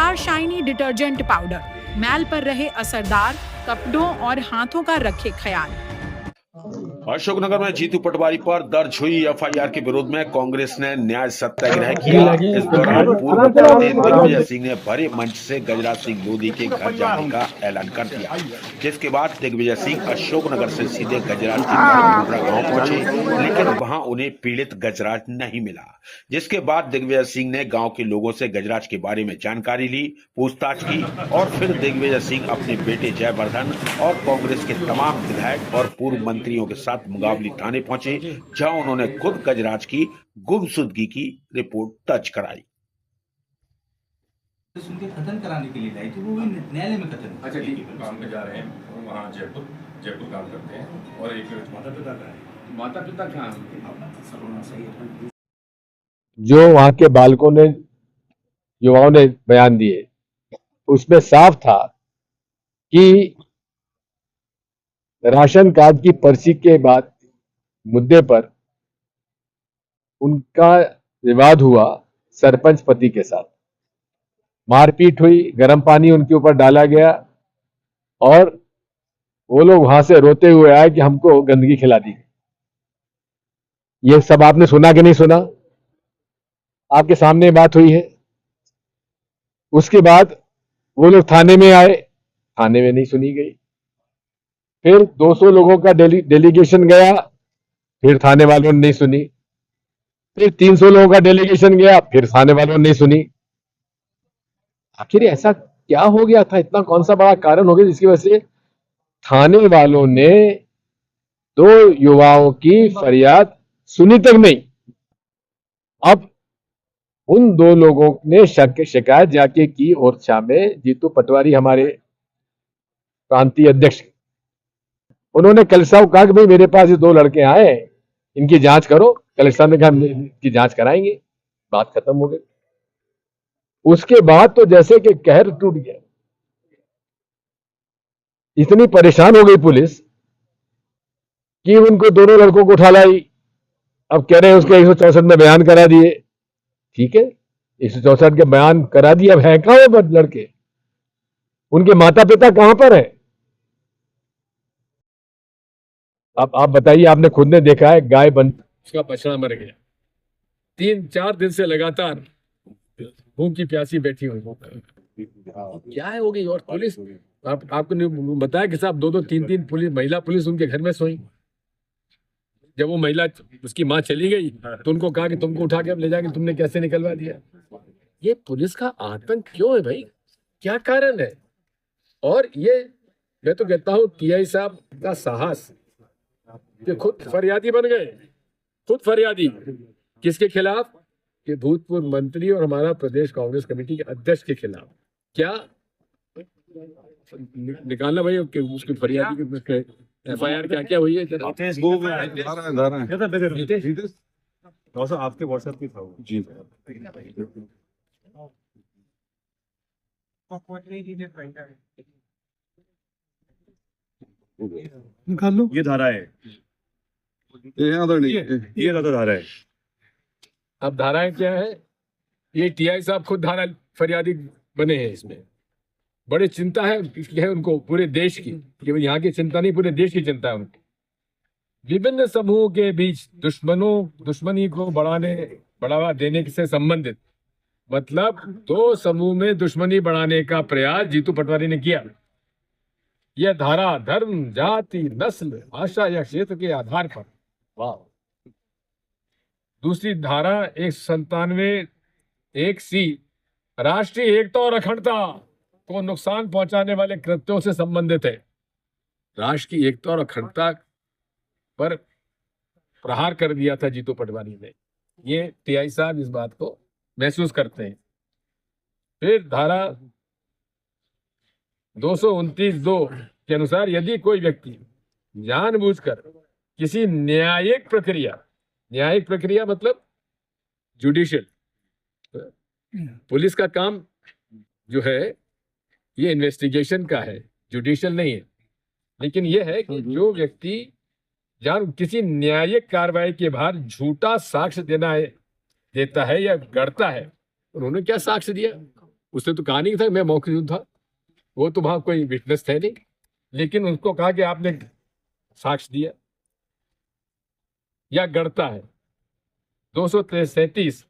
Star shiny detergent powder, मैल पर रहे असरदार, कपड़ों और हाथों का रखे ख्याल। अशोकनगर में जीतू पटवारी पर दर्ज हुई एफआईआर के विरोध में कांग्रेस ने न्याय सत्याग्रह किया। इस दौरान पूर्व मुख्यमंत्री दिग्विजय सिंह ने भरे मंच से गजराज सिंह लोधी के घर जाने का ऐलान कर दिया, जिसके बाद दिग्विजय सिंह अशोकनगर से सीधे गजराज के बड़कोटरा गांव पहुंचे, लेकिन वहां उन्हें पीड़ित गजराज नहीं मिला। जिसके बाद दिग्विजय सिंह ने गांव के लोगों से गजराज के बारे में जानकारी ली, पूछताछ की और फिर दिग्विजय सिंह अपने बेटे जयवर्धन और कांग्रेस के तमाम विधायक और पूर्व मंत्रियों के साथ मुगावली थाने पहुंचे, जहां उन्होंने खुद गजराज की गुमशुदगी की रिपोर्ट दर्ज कराई। उनके कथन कराने के लिए लाई थी, वो भी न्यायालय में कथन। अच्छा ठीक है, काम पे जा रहे हैं वहाँ जयपुर काम करते हैं और एक माता पिता कहाँ हैं? जो वहां के बालकों ने, युवाओं ने बयान दिए, उसमें साफ था कि राशन कार्ड की पर्ची के बाद मुद्दे पर उनका विवाद हुआ सरपंच पति के साथ, मारपीट हुई, गर्म पानी उनके ऊपर डाला गया और वो लोग वहां से रोते हुए आए कि हमको गंदगी खिला दी। ये सब आपने सुना कि नहीं सुना? आपके सामने बात हुई है। उसके बाद वो लोग थाने में आए, थाने में नहीं सुनी गई। फिर 200 लोगों का डेलीगेशन गया, फिर थाने वालों ने नहीं सुनी। फिर 300 लोगों का डेलीगेशन गया, फिर थाने वालों ने नहीं सुनी। आखिर ऐसा क्या हो गया था? इतना कौन सा बड़ा कारण हो गया जिसकी वजह से थाने वालों ने 2 युवाओं की फरियाद सुनी तक नहीं? अब उन 2 लोगों ने शिकायत जाके की ओरछा में। जीतू पटवारी हमारे प्रांतीय अध्यक्ष, उन्होंने कलेक्टर साहब कहा कि भाई मेरे पास ये 2 लड़के आए, इनकी जांच करो। कलेक्टर साहब ने कहा इनकी जांच कराएंगे, बात खत्म हो गई। उसके बाद तो जैसे कि कहर टूट गया, इतनी परेशान हो गई पुलिस कि उनको दोनों लड़कों को उठा लाई। अब कह रहे हैं उसके 164 में बयान करा दिए। ठीक है, 164 के बयान करा दिए, अब है कहां वो लड़के? उनके माता पिता कहां पर है? अब आप बताइए, आपने खुद ने देखा है, गाय बन उसका बछड़ा मर गया, 3-4 दिन से लगातार भूखी प्यासी बैठी हुई। क्या है हो गई? और पुलिस, आपको नहीं बताया कि साहब 2-2, 3-3 पुलिस, महिला पुलिस उनके घर में सोई। जब वो महिला, उसकी माँ चली गई तो उनको कहा कि तुमको उठा के अब ले जाके तुमने कैसे निकलवा दिया? ये पुलिस का आतंक क्यों है भाई? क्या कारण है? और ये मैं तो कहता हूँ टीआई साहब का साहस कि खुद फरियादी बन गए, खुद फरियादी। किसके खिलाफ? कि भूतपूर्व मंत्री और हमारा प्रदेश कांग्रेस कमेटी के अध्यक्ष के खिलाफ। क्या निकालना भाई उसकी फरियादी के एफआईआर क्या क्या हुई है? आपके व्हाट्सएप पे था वो जी। निकाल लो, ये धारा है, ये धारा है। अब धाराएं क्या है? ये टीआई साहब खुद धारा फरियादी बने हैं। इसमें बड़ी चिंता है उनको पूरे देश की, केवल यहाँ की चिंता नहीं, पूरे देश की चिंता है उनको। विभिन्न समूहों के बीच दुश्मनी को बढ़ावा देने से संबंधित, मतलब 2 समूह में दुश्मनी बढ़ाने का प्रयास जीतू पटवारी ने किया। यह धारा धर्म, जाति, नस्ल, भाषा या क्षेत्र के आधार पर, वाह। दूसरी धारा 197(1)(c) राष्ट्रीय एकता और अखंडता को नुकसान पहुंचाने वाले कृत्यों से संबंधित है। राष्ट्र की एकता और अखंडता पर प्रहार कर दिया था जीतू पटवारी ने। ये टीआई साहब इस बात को महसूस करते हैं। फिर धारा 229(2) के अनुसार यदि कोई व्यक्ति जानबूझकर किसी न्यायिक प्रक्रिया मतलब जुडिशियल, पुलिस का काम जो है ये इन्वेस्टिगेशन का है, जुडिशियल नहीं है। लेकिन यह है कि जो व्यक्ति किसी न्यायिक कार्रवाई के बाहर झूठा साक्ष्य देता है या गढ़ता है। उन्होंने क्या साक्ष्य दिया? उसने तो कहा नहीं था मैं मौजूद था, वो तो वहां कोई विटनेस थे नहीं, लेकिन उनको कहा कि आपने साक्ष्य दिया या गढ़ता है। 237